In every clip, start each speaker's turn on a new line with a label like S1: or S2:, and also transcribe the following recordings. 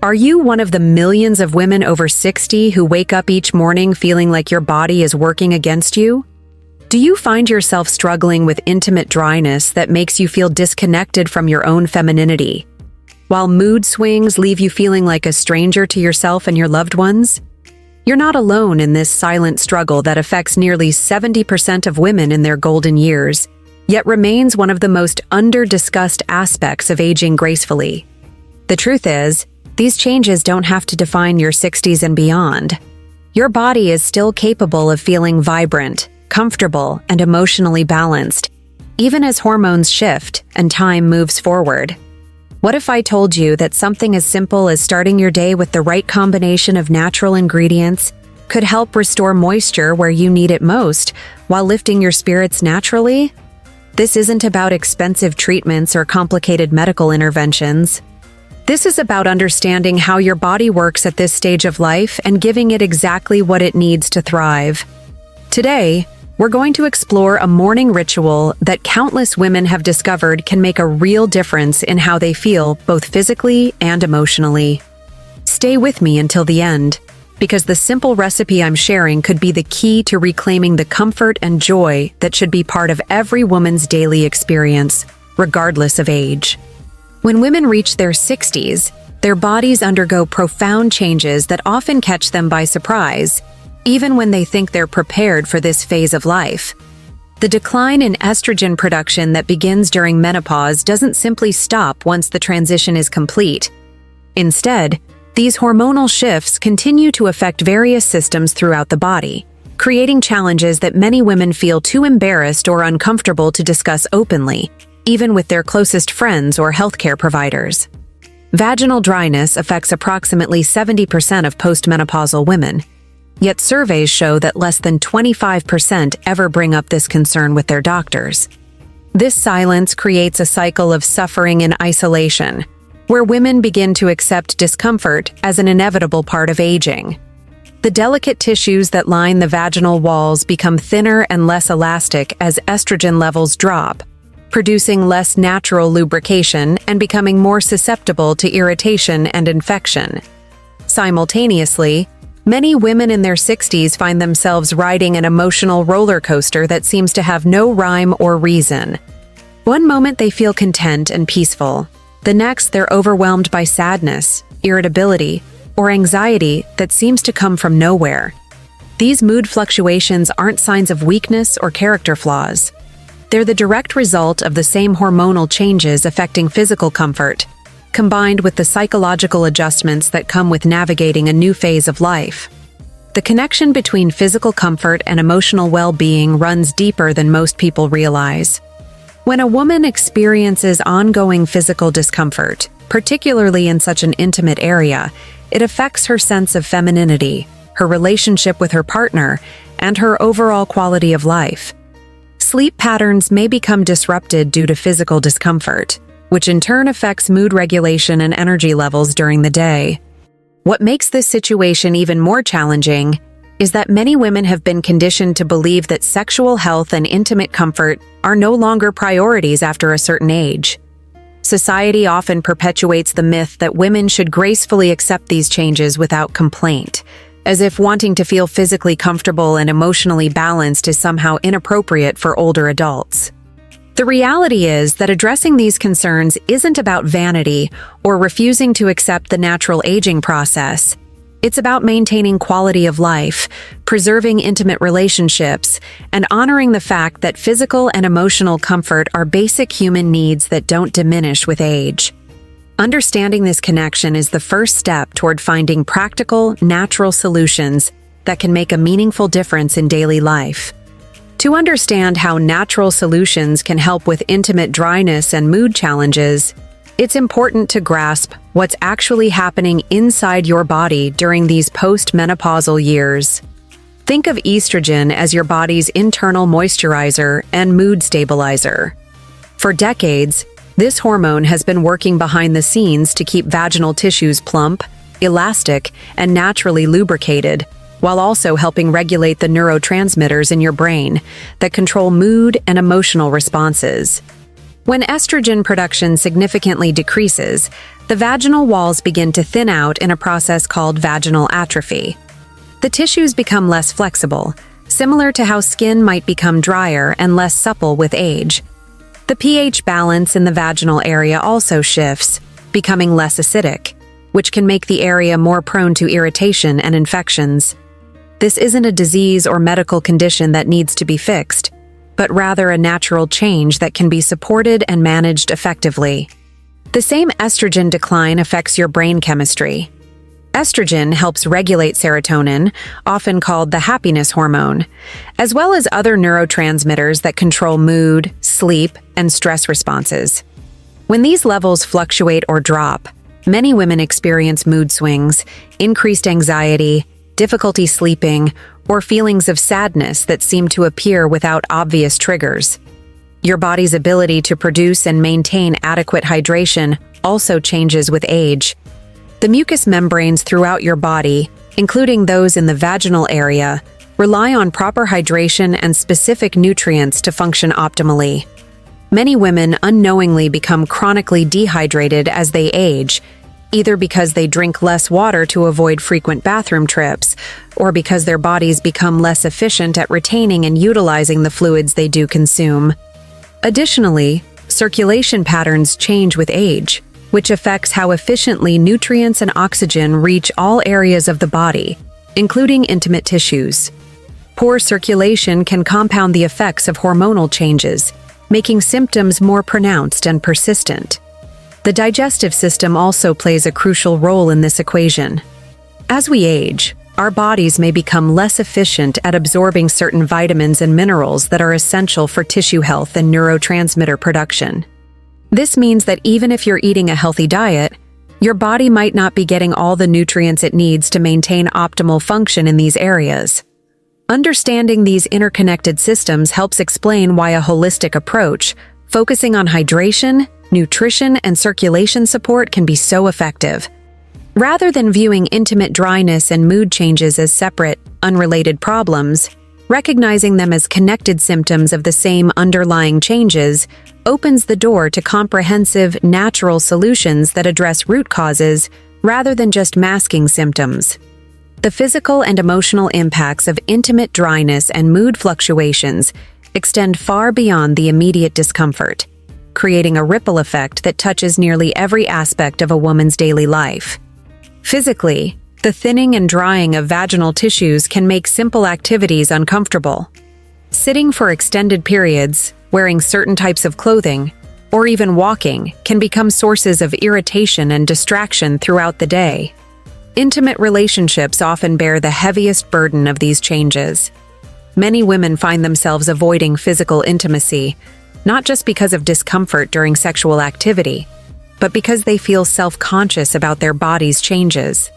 S1: Are you one of the millions of women over 60 who wake up each morning feeling like your body is working against you? Do you find yourself struggling with intimate dryness that makes you feel disconnected from your own femininity, while mood swings leave you feeling like a stranger to yourself and your loved ones? You're not alone in this silent struggle that affects nearly 70% of women in their golden years, yet remains one of the most under-discussed aspects of aging gracefully. The truth is, these changes don't have to define your 60s and beyond. Your body is still capable of feeling vibrant, comfortable, and emotionally balanced, even as hormones shift and time moves forward. What if I told you that something as simple as starting your day with the right combination of natural ingredients could help restore moisture where you need it most while lifting your spirits naturally? This isn't about expensive treatments or complicated medical interventions. This is about understanding how your body works at this stage of life and giving it exactly what it needs to thrive. Today, we're going to explore a morning ritual that countless women have discovered can make a real difference in how they feel, both physically and emotionally. Stay with me until the end, because the simple recipe I'm sharing could be the key to reclaiming the comfort and joy that should be part of every woman's daily experience, regardless of age. When women reach their 60s, their bodies undergo profound changes that often catch them by surprise, even when they think they're prepared for this phase of life. The decline in estrogen production that begins during menopause doesn't simply stop once the transition is complete. Instead, these hormonal shifts continue to affect various systems throughout the body, creating challenges that many women feel too embarrassed or uncomfortable to discuss openly, even with their closest friends or healthcare providers. Vaginal dryness affects approximately 70% of postmenopausal women, yet surveys show that less than 25% ever bring up this concern with their doctors. This silence creates a cycle of suffering and isolation, where women begin to accept discomfort as an inevitable part of aging. The delicate tissues that line the vaginal walls become thinner and less elastic as estrogen levels drop, producing less natural lubrication and becoming more susceptible to irritation and infection. Simultaneously, many women in their 60s find themselves riding an emotional roller coaster that seems to have no rhyme or reason. One moment they feel content and peaceful. The next, they're overwhelmed by sadness, irritability, or anxiety that seems to come from nowhere. These mood fluctuations aren't signs of weakness or character flaws. They're the direct result of the same hormonal changes affecting physical comfort, combined with the psychological adjustments that come with navigating a new phase of life. The connection between physical comfort and emotional well-being runs deeper than most people realize. When a woman experiences ongoing physical discomfort, particularly in such an intimate area, it affects her sense of femininity, her relationship with her partner, and her overall quality of life. Sleep patterns may become disrupted due to physical discomfort, which in turn affects mood regulation and energy levels during the day. What makes this situation even more challenging is that many women have been conditioned to believe that sexual health and intimate comfort are no longer priorities after a certain age. Society often perpetuates the myth that women should gracefully accept these changes without complaint, as if wanting to feel physically comfortable and emotionally balanced is somehow inappropriate for older adults. The reality is that addressing these concerns isn't about vanity or refusing to accept the natural aging process. It's about maintaining quality of life, preserving intimate relationships, and honoring the fact that physical and emotional comfort are basic human needs that don't diminish with age. Understanding this connection is the first step toward finding practical, natural solutions that can make a meaningful difference in daily life. To understand how natural solutions can help with intimate dryness and mood challenges, it's important to grasp what's actually happening inside your body during these post-menopausal years. Think of estrogen as your body's internal moisturizer and mood stabilizer. For decades, this hormone has been working behind the scenes to keep vaginal tissues plump, elastic, and naturally lubricated, while also helping regulate the neurotransmitters in your brain that control mood and emotional responses. When estrogen production significantly decreases, the vaginal walls begin to thin out in a process called vaginal atrophy. The tissues become less flexible, similar to how skin might become drier and less supple with age. The pH balance in the vaginal area also shifts, becoming less acidic, which can make the area more prone to irritation and infections. This isn't a disease or medical condition that needs to be fixed, but rather a natural change that can be supported and managed effectively. The same estrogen decline affects your brain chemistry. Estrogen helps regulate serotonin, often called the happiness hormone, as well as other neurotransmitters that control mood, sleep, and stress responses. When these levels fluctuate or drop, many women experience mood swings, increased anxiety, difficulty sleeping, or feelings of sadness that seem to appear without obvious triggers. Your body's ability to produce and maintain adequate hydration also changes with age. The mucous membranes throughout your body, including those in the vaginal area, rely on proper hydration and specific nutrients to function optimally. Many women unknowingly become chronically dehydrated as they age, either because they drink less water to avoid frequent bathroom trips, or because their bodies become less efficient at retaining and utilizing the fluids they do consume. Additionally, circulation patterns change with age, which affects how efficiently nutrients and oxygen reach all areas of the body, including intimate tissues. Poor circulation can compound the effects of hormonal changes, making symptoms more pronounced and persistent. The digestive system also plays a crucial role in this equation. As we age, our bodies may become less efficient at absorbing certain vitamins and minerals that are essential for tissue health and neurotransmitter production. This means that even if you're eating a healthy diet, your body might not be getting all the nutrients it needs to maintain optimal function in these areas. Understanding these interconnected systems helps explain why a holistic approach, focusing on hydration, nutrition, and circulation support can be so effective. Rather than viewing intimate dryness and mood changes as separate, unrelated problems, recognizing them as connected symptoms of the same underlying changes opens the door to comprehensive, natural solutions that address root causes rather than just masking symptoms. The physical and emotional impacts of intimate dryness and mood fluctuations extend far beyond the immediate discomfort, creating a ripple effect that touches nearly every aspect of a woman's daily life. Physically, the thinning and drying of vaginal tissues can make simple activities uncomfortable. Sitting for extended periods, wearing certain types of clothing, or even walking can become sources of irritation and distraction throughout the day. Intimate relationships often bear the heaviest burden of these changes. Many women find themselves avoiding physical intimacy, not just because of discomfort during sexual activity, but because they feel self-conscious about their body's changes.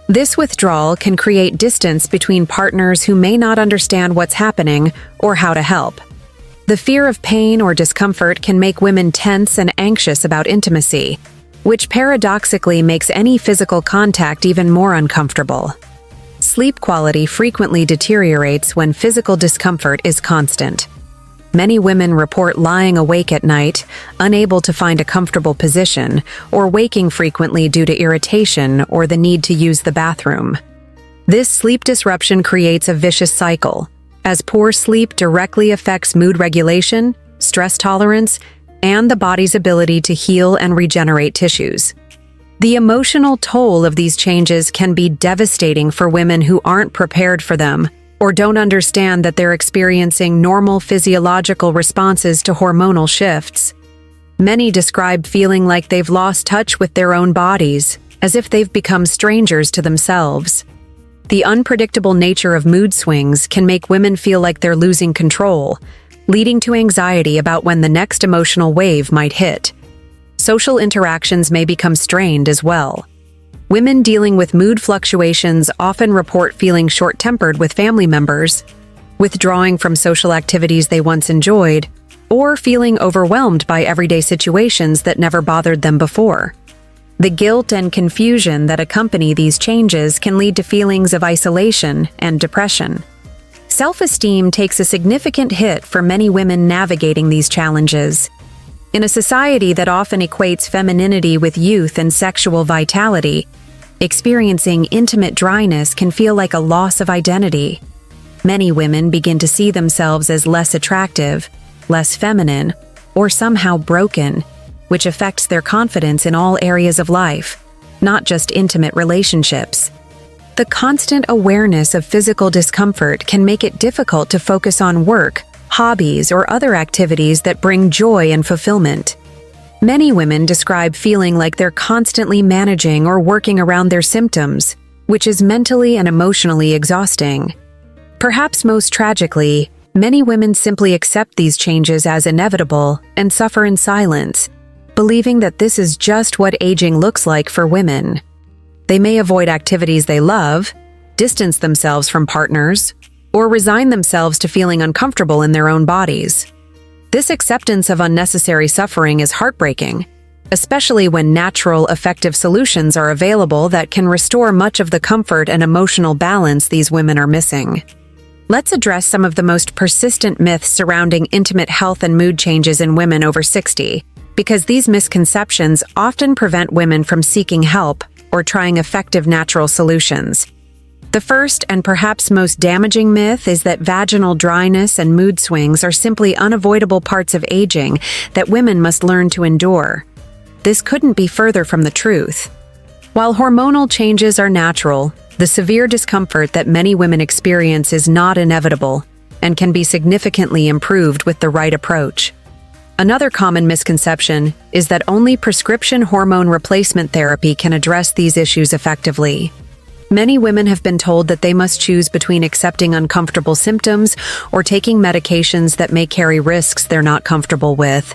S1: This withdrawal can create distance between partners who may not understand what's happening or how to help. The fear of pain or discomfort can make women tense and anxious about intimacy, which paradoxically makes any physical contact even more uncomfortable. Sleep quality frequently deteriorates when physical discomfort is constant. Many women report lying awake at night, unable to find a comfortable position, or waking frequently due to irritation or the need to use the bathroom. This sleep disruption creates a vicious cycle, as poor sleep directly affects mood regulation, stress tolerance, and the body's ability to heal and regenerate tissues. The emotional toll of these changes can be devastating for women who aren't prepared for them or don't understand that they're experiencing normal physiological responses to hormonal shifts. Many describe feeling like they've lost touch with their own bodies, as if they've become strangers to themselves. The unpredictable nature of mood swings can make women feel like they're losing control, leading to anxiety about when the next emotional wave might hit. Social interactions may become strained as well. Women dealing with mood fluctuations often report feeling short-tempered with family members, withdrawing from social activities they once enjoyed, or feeling overwhelmed by everyday situations that never bothered them before. The guilt and confusion that accompany these changes can lead to feelings of isolation and depression. Self-esteem takes a significant hit for many women navigating these challenges. In a society that often equates femininity with youth and sexual vitality, experiencing intimate dryness can feel like a loss of identity. Many women begin to see themselves as less attractive, less feminine, or somehow broken, which affects their confidence in all areas of life, not just intimate relationships. The constant awareness of physical discomfort can make it difficult to focus on work, hobbies, or other activities that bring joy and fulfillment. Many women describe feeling like they're constantly managing or working around their symptoms, which is mentally and emotionally exhausting. Perhaps most tragically, many women simply accept these changes as inevitable and suffer in silence, believing that this is just what aging looks like for women. They may avoid activities they love, distance themselves from partners, or resign themselves to feeling uncomfortable in their own bodies. This acceptance of unnecessary suffering is heartbreaking, especially when natural, effective solutions are available that can restore much of the comfort and emotional balance these women are missing. Let's address some of the most persistent myths surrounding intimate health and mood changes in women over 60, because these misconceptions often prevent women from seeking help or trying effective natural solutions. The first and perhaps most damaging myth is that vaginal dryness and mood swings are simply unavoidable parts of aging that women must learn to endure. This couldn't be further from the truth. While hormonal changes are natural, the severe discomfort that many women experience is not inevitable and can be significantly improved with the right approach. Another common misconception is that only prescription hormone replacement therapy can address these issues effectively. Many women have been told that they must choose between accepting uncomfortable symptoms or taking medications that may carry risks they're not comfortable with.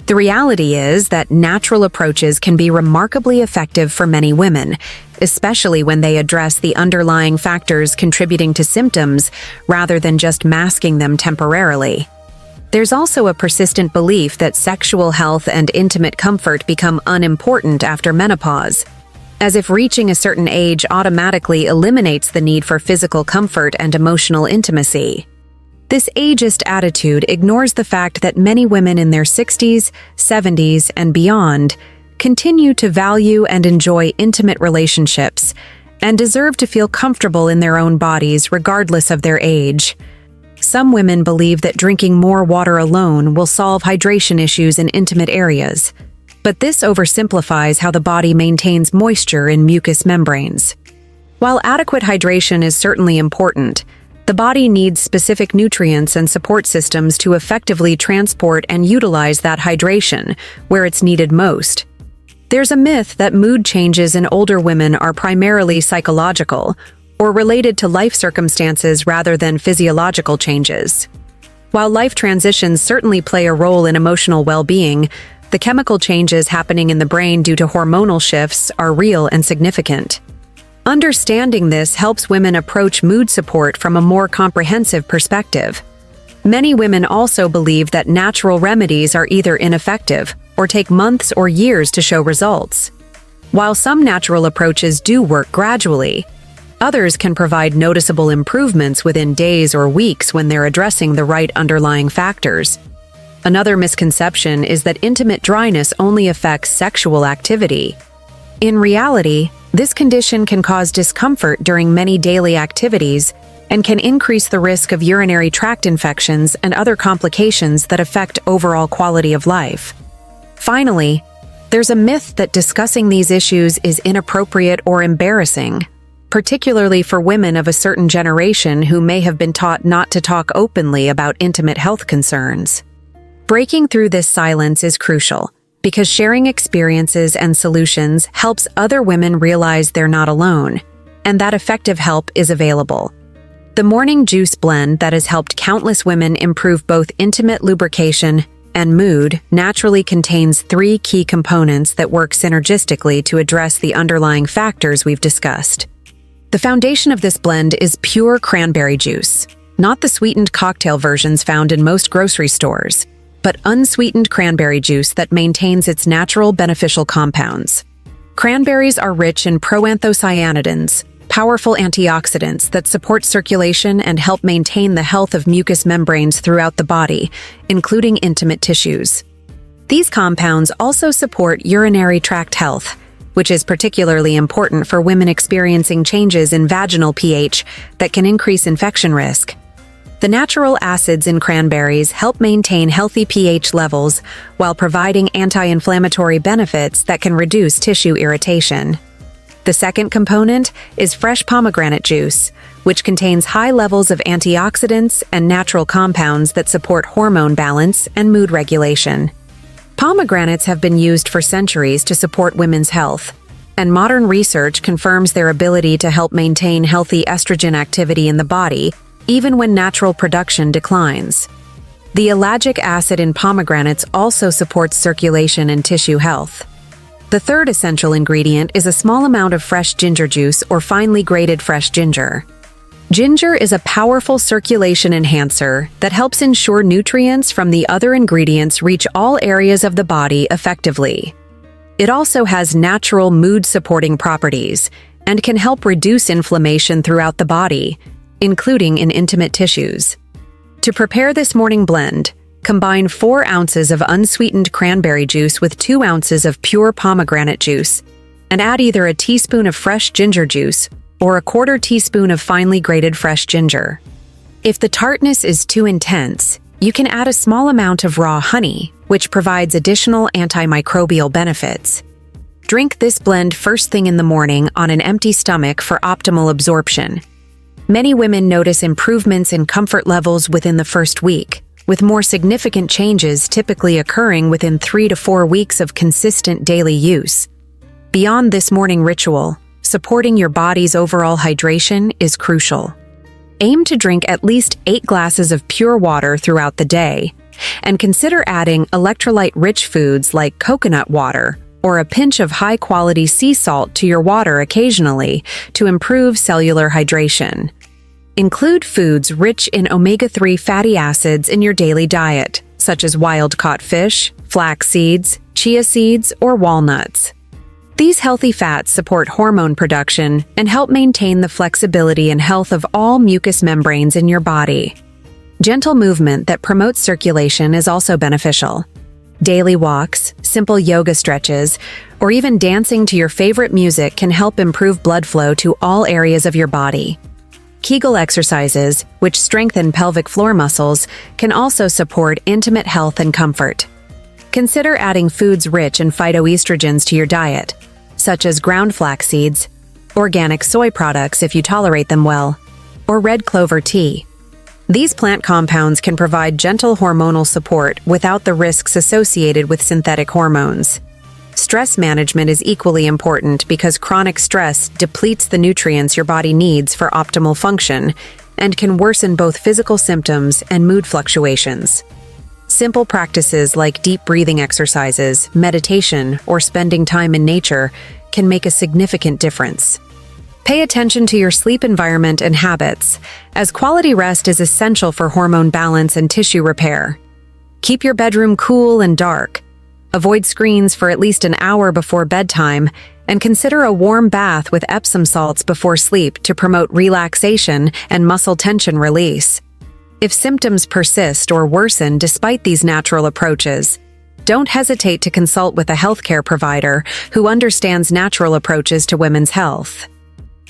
S1: The reality is that natural approaches can be remarkably effective for many women, especially when they address the underlying factors contributing to symptoms rather than just masking them temporarily. There's also a persistent belief that sexual health and intimate comfort become unimportant after menopause, as if reaching a certain age automatically eliminates the need for physical comfort and emotional intimacy. This ageist attitude ignores the fact that many women in their 60s, 70s, and beyond continue to value and enjoy intimate relationships and deserve to feel comfortable in their own bodies regardless of their age. Some women believe that drinking more water alone will solve hydration issues in intimate areas, but this oversimplifies how the body maintains moisture in mucous membranes. While adequate hydration is certainly important, the body needs specific nutrients and support systems to effectively transport and utilize that hydration where it's needed most. There's a myth that mood changes in older women are primarily psychological or related to life circumstances rather than physiological changes. While life transitions certainly play a role in emotional well-being, the chemical changes happening in the brain due to hormonal shifts are real and significant. Understanding this helps women approach mood support from a more comprehensive perspective. Many women also believe that natural remedies are either ineffective or take months or years to show results. While some natural approaches do work gradually, others can provide noticeable improvements within days or weeks when they're addressing the right underlying factors. Another misconception is that intimate dryness only affects sexual activity. In reality, this condition can cause discomfort during many daily activities and can increase the risk of urinary tract infections and other complications that affect overall quality of life. Finally, there's a myth that discussing these issues is inappropriate or embarrassing, particularly for women of a certain generation who may have been taught not to talk openly about intimate health concerns. Breaking through this silence is crucial, because sharing experiences and solutions helps other women realize they're not alone, and that effective help is available. The morning juice blend that has helped countless women improve both intimate lubrication and mood naturally contains 3 key components that work synergistically to address the underlying factors we've discussed. The foundation of this blend is pure cranberry juice, not the sweetened cocktail versions found in most grocery stores, but unsweetened cranberry juice that maintains its natural beneficial compounds. Cranberries are rich in proanthocyanidins, powerful antioxidants that support circulation and help maintain the health of mucous membranes throughout the body, including intimate tissues. These compounds also support urinary tract health, which is particularly important for women experiencing changes in vaginal pH that can increase infection risk. The natural acids in cranberries help maintain healthy pH levels while providing anti-inflammatory benefits that can reduce tissue irritation. The second component is fresh pomegranate juice, which contains high levels of antioxidants and natural compounds that support hormone balance and mood regulation. Pomegranates have been used for centuries to support women's health, and modern research confirms their ability to help maintain healthy estrogen activity in the body, even when natural production declines. The ellagic acid in pomegranates also supports circulation and tissue health. The third essential ingredient is a small amount of fresh ginger juice or finely grated fresh ginger. Ginger is a powerful circulation enhancer that helps ensure nutrients from the other ingredients reach all areas of the body effectively. It also has natural mood-supporting properties and can help reduce inflammation throughout the body, including in intimate tissues. To prepare this morning blend, combine 4 ounces of unsweetened cranberry juice with 2 ounces of pure pomegranate juice, and add either a teaspoon of fresh ginger juice or a 1/4 teaspoon of finely grated fresh ginger. If the tartness is too intense, you can add a small amount of raw honey, which provides additional antimicrobial benefits. Drink this blend first thing in the morning on an empty stomach for optimal absorption. Many women notice improvements in comfort levels within the first week, with more significant changes typically occurring within 3 to 4 weeks of consistent daily use. Beyond this morning ritual, supporting your body's overall hydration is crucial. Aim to drink at least 8 glasses of pure water throughout the day, and consider adding electrolyte-rich foods like coconut water or a pinch of high-quality sea salt to your water occasionally to improve cellular hydration. Include foods rich in omega-3 fatty acids in your daily diet, such as wild-caught fish, flax seeds, chia seeds, or walnuts. These healthy fats support hormone production and help maintain the flexibility and health of all mucous membranes in your body. Gentle movement that promotes circulation is also beneficial. Daily walks, simple yoga stretches, or even dancing to your favorite music can help improve blood flow to all areas of your body. Kegel exercises, which strengthen pelvic floor muscles, can also support intimate health and comfort. Consider adding foods rich in phytoestrogens to your diet, such as ground flax seeds, organic soy products if you tolerate them well, or red clover tea. These plant compounds can provide gentle hormonal support without the risks associated with synthetic hormones. Stress management is equally important because chronic stress depletes the nutrients your body needs for optimal function and can worsen both physical symptoms and mood fluctuations. Simple practices like deep breathing exercises, meditation, or spending time in nature can make a significant difference. Pay attention to your sleep environment and habits, as quality rest is essential for hormone balance and tissue repair. Keep your bedroom cool and dark. Avoid screens for at least an hour before bedtime, and consider a warm bath with Epsom salts before sleep to promote relaxation and muscle tension release. If symptoms persist or worsen despite these natural approaches, don't hesitate to consult with a healthcare provider who understands natural approaches to women's health.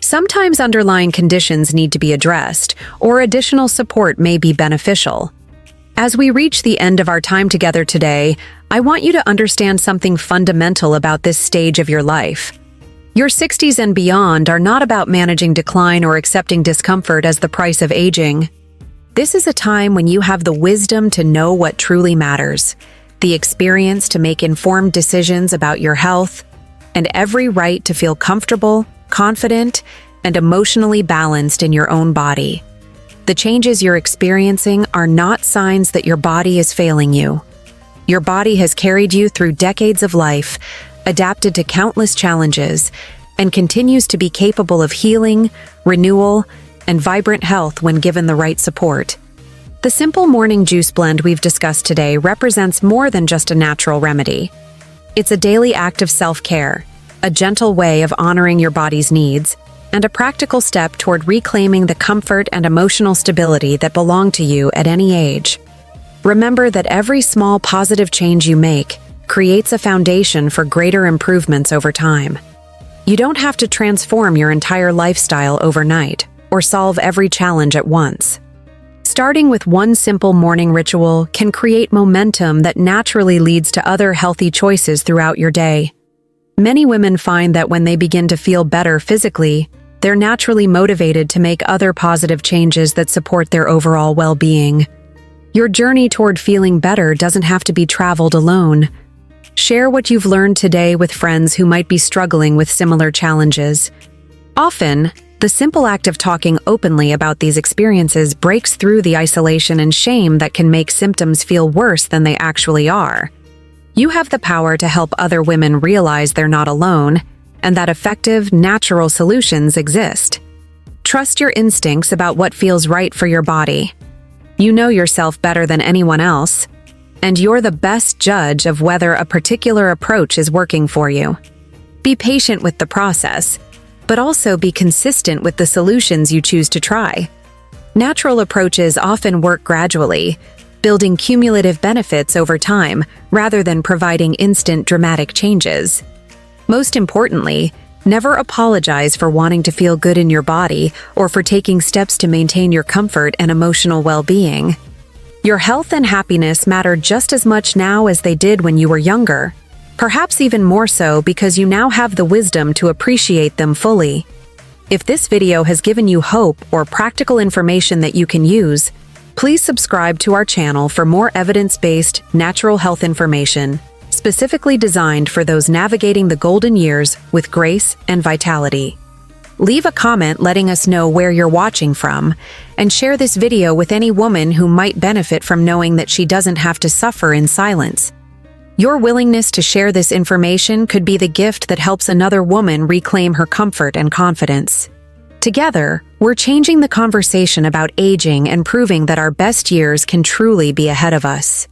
S1: Sometimes underlying conditions need to be addressed, or additional support may be beneficial. As we reach the end of our time together today, I want you to understand something fundamental about this stage of your life. Your 60s and beyond are not about managing decline or accepting discomfort as the price of aging. This is a time when you have the wisdom to know what truly matters, the experience to make informed decisions about your health, and every right to feel comfortable, confident, and emotionally balanced in your own body. The changes you're experiencing are not signs that your body is failing you. Your body has carried you through decades of life, adapted to countless challenges, and continues to be capable of healing, renewal, and vibrant health when given the right support. The simple morning juice blend we've discussed today represents more than just a natural remedy. It's a daily act of self-care, a gentle way of honoring your body's needs, and a practical step toward reclaiming the comfort and emotional stability that belong to you at any age. Remember that every small positive change you make, creates a foundation for greater improvements over time. You don't have to transform your entire lifestyle overnight or solve every challenge at once. Starting with one simple morning ritual can create momentum that naturally leads to other healthy choices throughout your day. Many women find that when they begin to feel better physically, they're naturally motivated to make other positive changes that support their overall well-being. Your journey toward feeling better doesn't have to be traveled alone. Share what you've learned today with friends who might be struggling with similar challenges. Often, the simple act of talking openly about these experiences breaks through the isolation and shame that can make symptoms feel worse than they actually are. You have the power to help other women realize they're not alone and that effective, natural solutions exist. Trust your instincts about what feels right for your body. You know yourself better than anyone else, and you're the best judge of whether a particular approach is working for you. Be patient with the process, but also be consistent with the solutions you choose to try. Natural approaches often work gradually, building cumulative benefits over time rather than providing instant dramatic changes. Most importantly, never apologize for wanting to feel good in your body or for taking steps to maintain your comfort and emotional well-being. Your health and happiness matter just as much now as they did when you were younger, perhaps even more so because you now have the wisdom to appreciate them fully. If this video has given you hope or practical information that you can use, please subscribe to our channel for more evidence-based, natural health information, specifically designed for those navigating the golden years with grace and vitality. Leave a comment letting us know where you're watching from, and share this video with any woman who might benefit from knowing that she doesn't have to suffer in silence. Your willingness to share this information could be the gift that helps another woman reclaim her comfort and confidence. Together, we're changing the conversation about aging and proving that our best years can truly be ahead of us.